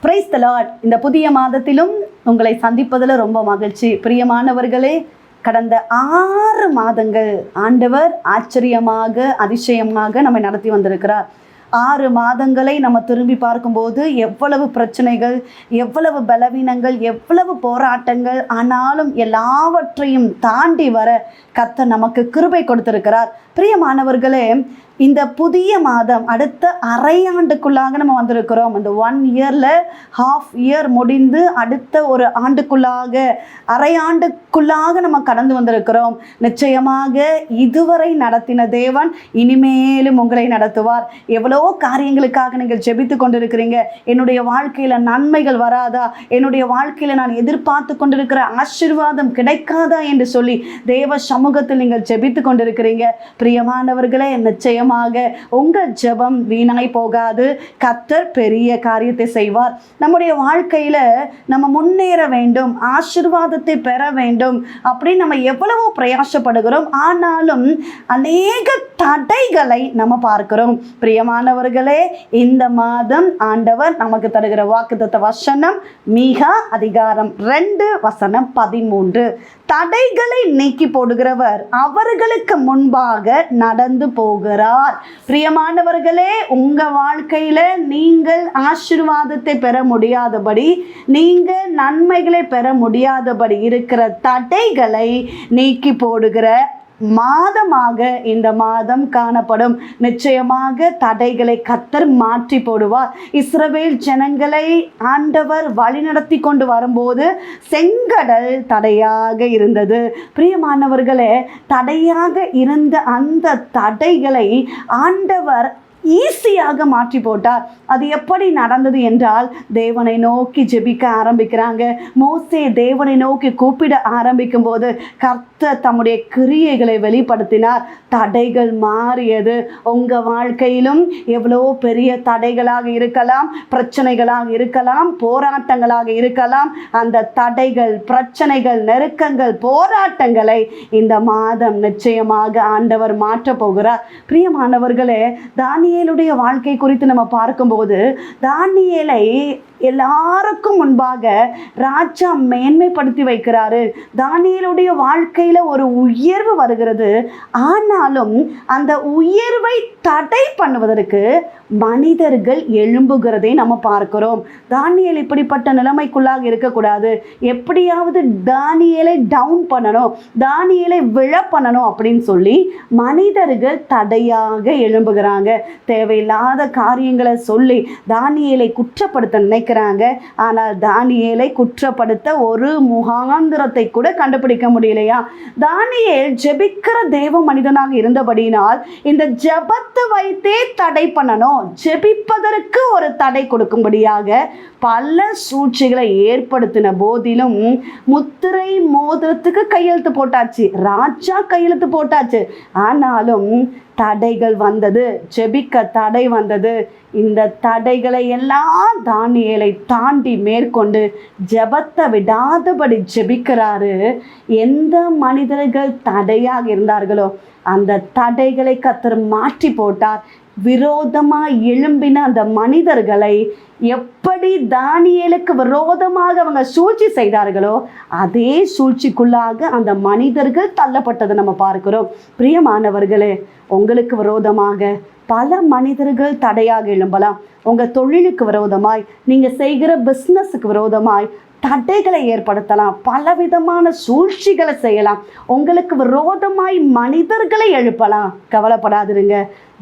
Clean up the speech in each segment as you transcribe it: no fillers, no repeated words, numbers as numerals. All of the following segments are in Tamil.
Praise the Lord. இந்த புதிய மாதத்திலும் உங்களை சந்திப்பதில் ரொம்ப மகிழ்ச்சி. பிரியமானவர்களே, கடந்த 6 மாதங்கள் ஆண்டவர் ஆச்சரியமாக அதிசயமாக நம்மை நடத்தி வந்திருக்கிறார். 6 மாதங்களை நம்ம திரும்பி பார்க்கும்போது எவ்வளவு பிரச்சனைகள், எவ்வளவு பலவீனங்கள், எவ்வளவு போராட்டங்கள், ஆனாலும் எல்லாவற்றையும் தாண்டி வர கர்த்தர் நமக்கு கிருபை கொடுத்திருக்கிறார். பிரியமானவர்களே, இந்த புதிய மாதம் அடுத்த அரையாண்டுக்குள்ளாக நம்ம வந்திருக்கிறோம். இந்த 1 இயரில் ஹாஃப் இயர் முடிந்து அடுத்த ஒரு ஆண்டுக்குள்ளாக அரையாண்டுக்குள்ளாக நம்ம கடந்து வந்திருக்கிறோம். நிச்சயமாக இதுவரை நடத்தின தேவன் இனிமேலும் உங்களை நடத்துவார். எவ்வளோ காரியங்களுக்காக நீங்கள் ஜெபித்து கொண்டிருக்கிறீங்க. என்னுடைய வாழ்க்கையில் நன்மைகள் வராதா, என்னுடைய வாழ்க்கையில் நான் எதிர்பார்த்து கொண்டிருக்கிற ஆசீர்வாதம் கிடைக்காதா என்று சொல்லி தேவ சமூகத்தில் நீங்கள் ஜெபித்து கொண்டிருக்கிறீங்க. பிரியமானவர்களே, நிச்சயம் உங்கள் ஜெபம் வீணாய் போகாது. கர்த்தர் பெரிய காரியத்தை செய்வார். நம்முடைய வாழ்க்கையில நம்ம முன்னேற வேண்டும், ஆசீர்வாதத்தை பெற வேண்டும் அப்படின்னு நம்ம எவ்வளவோ பிரயாசப்படுகிறோம். ஆனாலும் அநேக தடைகளை நம்ம பார்க்கிறோம். பிரியமானவர்களே, இந்த மாதம் ஆண்டவர் நமக்கு தருகிற வாக்குத்தத்த வசனம் மீகா அதிகாரம் 2:13. தடைகளை நீக்கி போடுகிறவர் அவர்களுக்கு முன்பாக நடந்து போகிறார். பிரியமானவர்களே, உங்க வாழ்க்கையில நீங்கள் ஆசீர்வாதத்தை பெற முடியாதபடி, நீங்க நன்மைகளை பெற முடியாதபடி இருக்கிற தடைகளை நீக்கி போடுகிற மாதமாக இந்த மாதம் காணப்படும். நிச்சயமாக தடைகளை கர்த்தர் மாற்றி போடுவார். இஸ்ரவேல் ஜனங்களை ஆண்டவர் வழிநடத்தி கொண்டு வரும்போது செங்கடல் தடையாக இருந்தது. பிரியமானவர்களே, தடையாக இருந்த அந்த தடைகளை ஆண்டவர் ஈஸியாக மாற்றி போட்டார். அது எப்படி நடந்தது என்றால், தேவனை நோக்கி ஜெபிக்க ஆரம்பிக்கிறாங்க. மோசே தேவனை நோக்கி கூப்பிட ஆரம்பிக்கும் போது கர்த்தர் தம்முடைய கிரியைகளை வெளிப்படுத்தினார். தடைகள் மாறியது. உங்கள் வாழ்க்கையிலும் எவ்வளோ பெரிய தடைகளாக இருக்கலாம், பிரச்சனைகளாக இருக்கலாம், போராட்டங்களாக இருக்கலாம். அந்த தடைகள், பிரச்சனைகள், நெருக்கங்கள், போராட்டங்களை இந்த மாதம் நிச்சயமாக ஆண்டவர் மாற்றப் போகிறார். பிரியமானவர்களே, தானியேலுடைய வாழ்க்கை குறித்து நம்ம பார்க்கும்போது, தானியேலை எல்லாருக்கும் முன்பாக ராஜா மேன்மைப்படுத்தி வைக்கிறாரு. தானியேலுடைய வாழ்க்கையில ஒரு உயர்வு வருகிறது. ஆனாலும் அந்த உயர்வை தடை பண்ணுவதற்கு மனிதர்கள் எழும்புகிறதை நம்ம பார்க்கிறோம். தானியேல் இப்படிப்பட்ட நிலைமைக்குள்ளாக இருக்கக்கூடாது. எப்படியாவது தானியேலை டவுன் பண்ணணும், தானியேலை விழ பண்ணணும் அப்படின்னு சொல்லி மனிதர்கள் தடையாக எழும்புகிறாங்க. தேவையில்லாத காரியங்களை சொல்லி தானியேலை குற்றப்படுத்த நினைக்கிறாங்க. ஆனால் தானியேலை குற்றப்படுத்த ஒரு முகாந்திரத்தை கூட கண்டுபிடிக்க முடியலையா? தானியேல் ஜெபிக்கிற தேவ மனிதனாக இருந்தபடியினால் இந்த ஜெபத்தை வைத்தே தடை பண்ணணும், ஜெபிப்பதற்கு ஒரு தடை கொடுக்கும்படியாக பல சூழ்ச்சிகளை ஏற்படுத்தின போதிலும் முத்திரை மோதிரத்துக்கு கையெழுத்து போட்டாச்சு, ராஜா கையெழுத்து போட்டாச்சு. ஆனாலும் தடைகள் வந்தது, ஜெபிக்க தடை வந்தது. இந்த தடைகளை எல்லாம் தானியேலை தாண்டி மேற்கொண்டு ஜெபத்தை விடாதபடி ஜெபிக்கிறாரு. எந்த மனிதர்கள் தடையாக இருந்தார்களோ அந்த தடைகளை கர்த்தர் மாற்றி போட்டார். விரோதமாக எழும்பின அந்த மனிதர்களை எப்படி தானியேலுக்கு விரோதமாக அவங்க சூழ்ச்சி செய்தார்களோ அதே சூழ்ச்சிக்குள்ளாக அந்த மனிதர்கள் தள்ளப்பட்டதை நம்ம பார்க்கிறோம். பிரியமானவர்களே, உங்களுக்கு விரோதமாக பல மனிதர்கள் தடையாக எழும்பலாம். உங்கள் தொழிலுக்கு விரோதமாய், நீங்கள் செய்கிற பிஸ்னஸுக்கு விரோதமாய் தடைகளை ஏற்படுத்தலாம், பலவிதமான சூழ்ச்சிகளை செய்யலாம், உங்களுக்கு விரோதமாய் மனிதர்களை எழுப்பலாம். கவலைப்படாதிருங்க.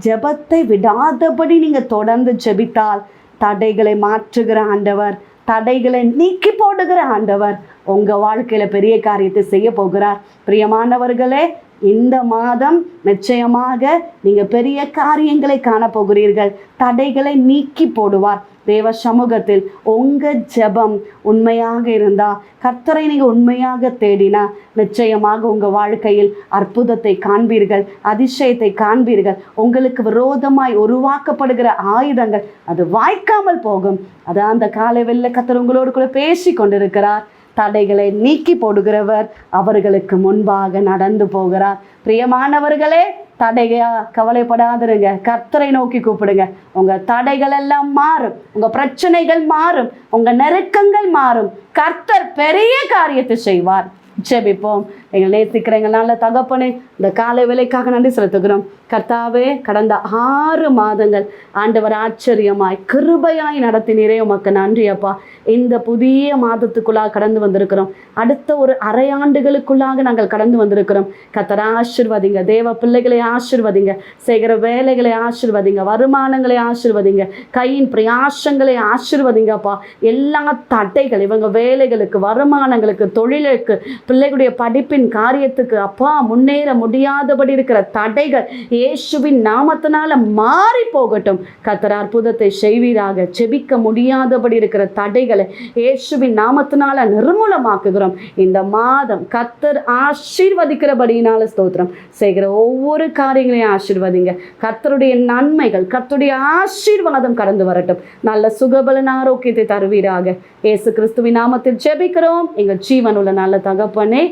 ஜெபத்தை விடாதபடி நீங்கள் தொடர்ந்து ஜெபித்தால் தடைகளை மாற்றுகிற ஆண்டவர், தடைகளை நீக்கி போடுகிற ஆண்டவர் உங்கள் வாழ்க்கையில் பெரிய காரியத்தை செய்ய போகிறார். பிரியமானவர்களே, இந்த மாதம் நிச்சயமாக நீங்கள் பெரிய காரியங்களை காணப்போகிறீர்கள். தடைகளை நீக்கி போடுவார். தேவ சமூகத்தில் உங்கள் ஜெபம் உண்மையாக இருந்தால், கர்த்தரை நீங்கள் உண்மையாக தேடினா நிச்சயமாக உங்கள் வாழ்க்கையில் அற்புதத்தை காண்பீர்கள், அதிசயத்தை காண்பீர்கள். உங்களுக்கு விரோதமாய் உருவாக்கப்படுகிற ஆயுதங்கள் அது வாய்க்காமல் போகும். அதான் அந்த காலை வெள்ள கர்த்தர் உங்களோடு கூட பேசி கொண்டிருக்கிறார். தடைகளை நீக்கி போடுகிறவர் அவர்களுக்கு முன்பாக நடந்து போகிறார். பிரியமானவர்களே, தடையா கவலைப்படாதிருங்க, கர்த்தரை நோக்கி கூப்பிடுங்க. உங்க தடைகள் எல்லாம் மாறும், உங்க பிரச்சனைகள் மாறும், உங்க நெருக்கங்கள் மாறும். கர்த்தர் பெரிய காரியத்தை செய்வார். ஜெபிப்போம். எங்கள் நேசிக்கிற எங்கள் நல்ல தகப்பனே, இந்த காலை வேலைக்காக நன்றி செலுத்துகிறோம். கர்த்தாவே, கடந்த 6 மாதங்கள் ஆண்டவர் ஆச்சரியமாய் கிருபையாய் நடத்தினீரே, உமக்கு நன்றி அப்பா. இந்த புதிய மாதத்துக்குள்ளாக கடந்து வந்திருக்கிறோம். அடுத்த ஒரு அரையாண்டுகளுக்குள்ளாக நாங்கள் கடந்து வந்திருக்கிறோம். கர்த்தர் ஆசீர்வதிங்க, தேவ பிள்ளைகளை ஆசீர்வதிங்க, செய்கிற வேலைகளை ஆசீர்வதிங்க, வருமானங்களை ஆசீர்வதிங்க, கையின் பிரயாசங்களை ஆசீர்வதிங்கப்பா. எல்லா தடைகள் இவங்க வேலைகளுக்கு, வருமானங்களுக்கு, தொழிலுக்கு, பிள்ளைகளுடைய படிப்பின் காரியத்துக்கு அப்பா முன்னேற முடியாதபடி இருக்கிற தடைகள் இயேசுவின் நாமத்தினால மாறி போகட்டும். கர்த்தர் அற்புதத்தை செய்வீராக. ஜெபிக்க முடியாதபடி இருக்கிற தடைகளை இயேசுவின் நாமத்தினால நிர்மூலமாக்குகிறோம். இந்த மாதம் கர்த்தர் ஆசீர்வதிக்கிறபடியினால ஸ்தோத்திரம். செய்கிற ஒவ்வொரு காரியங்களையும் ஆசீர்வதிங்க. கர்த்தருடைய நன்மைகள், கர்த்தருடைய ஆசீர்வாதம் கடந்து வரட்டும். நல்ல சுகபலன் ஆரோக்கியத்தை தருவீராக. இயேசு கிறிஸ்துவின் நாமத்தில் ஜெபிக்கிறோம் எங்கள் ஜீவனுள்ள நல்ல தகப்பனே,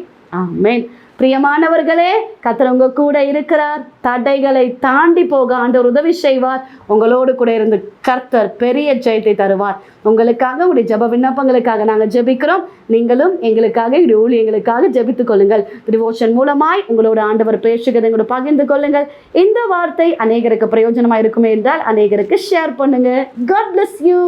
ஆமென். பிரியமானவர்களே, கர்த்தர் உங்க கூட இருக்கிறார். தடைகளை தாண்டி போக ஆண்டவர் உதவி செய்வார். உங்களோடு கூட இருந்து கர்த்தர் பெரிய ஜெயத்தை தருவார். உங்களுக்காக, உங்களுடைய ஜெப விண்ணப்பங்களுக்காக நாங்கள் ஜெபிக்கிறோம். நீங்களும் எங்களுக்காக, இப்படி ஊழியங்களுக்காக ஜெபித்துக் கொள்ளுங்கள். டிவோஷன் மூலமாய் உங்களோட ஆண்டவர் பேசுகிறதை கூட பகிர்ந்து கொள்ளுங்கள். இந்த வார்த்தை அநேகருக்கு பிரயோஜனமாக இருக்குமே என்றால் அநேகருக்கு ஷேர் பண்ணுங்க. God bless you.